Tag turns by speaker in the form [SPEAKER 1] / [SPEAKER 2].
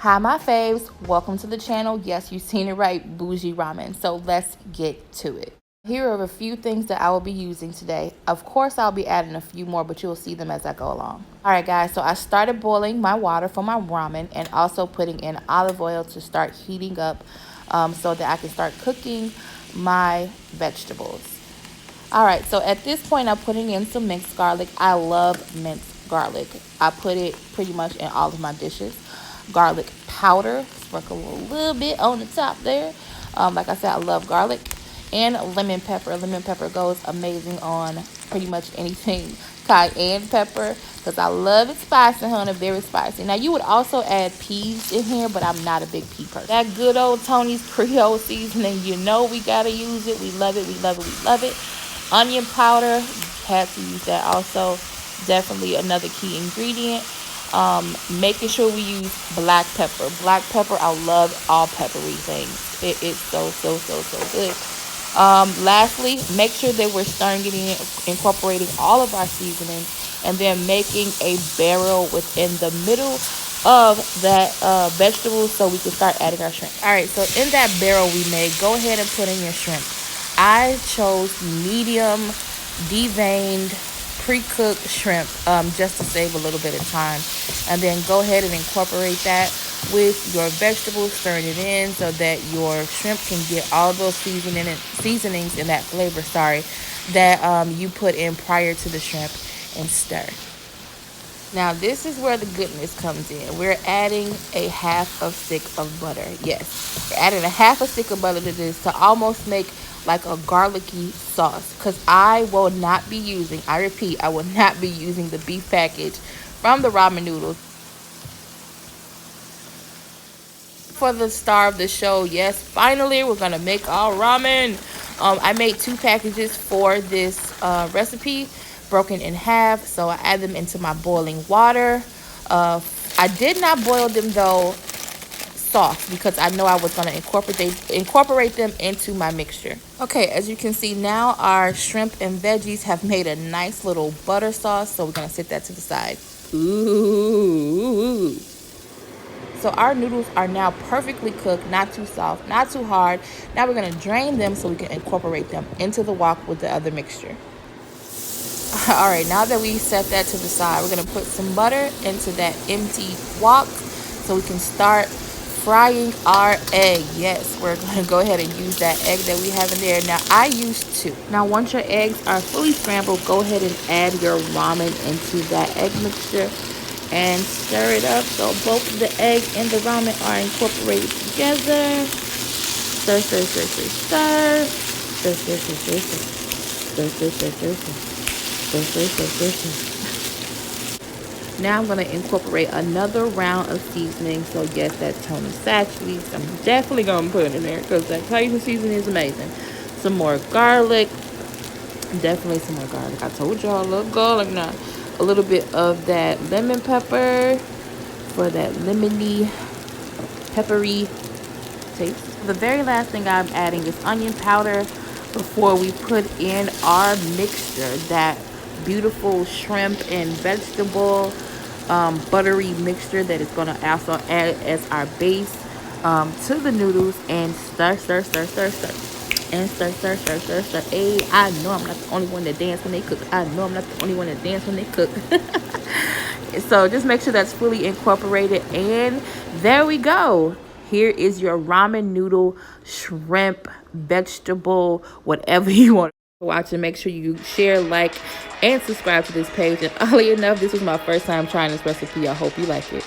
[SPEAKER 1] Hi, my faves. Welcome to the channel. Yes, you've seen it right, Boujee Ramen. So let's get to it. Here are a few things that I will be using today. Of course, I'll be adding a few more, but you'll see them as I go along. All right, guys, so I started boiling my water for my ramen and also putting in olive oil to start heating up so that I can start cooking my vegetables. All right, so at this point, I'm putting in some minced garlic. I love minced garlic. I put it pretty much in all of my dishes. Garlic powder, sprinkle a little bit on the top there. Like I said, I love garlic. And lemon pepper. Lemon pepper goes amazing on pretty much anything. Cayenne pepper, because I love it spicy, honey, very spicy. Now, you would also add peas in here, but I'm not a big pea person. That good old Tony's Creole seasoning, you know we got to use it. We love it, we love it, we love it. Onion powder, had to use that also. Definitely another key ingredient. Making sure we use black pepper. Black pepper, I love all peppery things. It's so good. Lastly, make sure that we're starting incorporating all of our seasonings and then making a barrel within the middle of that vegetable so we can start adding our shrimp. All right, so in that barrel we made, go ahead and put in your shrimp. I chose medium, deveined, pre-cooked shrimp just to save a little bit of time, and then go ahead and incorporate that with your vegetables, stirring it in so that your shrimp can get all those seasonings and that flavor that you put in prior to the shrimp, and stir. Now this is where the goodness comes in. We're adding a half a stick of butter. Yes, we're adding a half a stick of butter to this to almost make like a garlicky sauce, because I will not be using, I repeat, I will not be using the beef package from the ramen noodles. For the star of the show, yes, finally we're gonna make our ramen. I made 2 packages for this recipe, broken in half, so I add them into my boiling water. I did not boil them though soft, because I know I was going to incorporate them into my mixture. Okay, as you can see now, our shrimp and veggies have made a nice little butter sauce, so we're going to set that to the side. Ooh. So our noodles are now perfectly cooked, not too soft, not too hard. Now we're going to drain them so we can incorporate them into the wok with the other mixture. All right, now that we set that to the side, we're going to put some butter into that empty wok so we can start frying our egg. Yes, we're going to go ahead and use that egg that we have in there. Now, I used 2. Now, once your eggs are fully scrambled, go ahead and add your ramen into that egg mixture and stir it up so both the egg and the ramen are incorporated together. Stir, stir, stir, stir, stir. Stir, stir, stir, stir, stir. Stir, stir, stir, stir, stir. Now I'm going to incorporate another round of seasoning. So yes, that's Tony Satchley. I'm definitely going to put it in there because that Cajun seasoning is amazing. Some more garlic. Definitely some more garlic. I told y'all I love garlic now. A little bit of that lemon pepper for that lemony, peppery taste. The very last thing I'm adding is onion powder before we put in our mixture, that beautiful shrimp and vegetable buttery mixture that is going to also add as our base to the noodles, and stir, stir, stir, stir, stir, and stir, stir, stir, stir, stir. Hey, I know I'm not the only one that dance when they cook. I know I'm not the only one that dance when they cook. So just make sure that's fully incorporated, and there we go. Here is your ramen noodle, shrimp, vegetable, whatever you want to watch. And make sure you share, like, and subscribe to this page. And oddly enough, this was my first time trying this recipe. I hope you like it.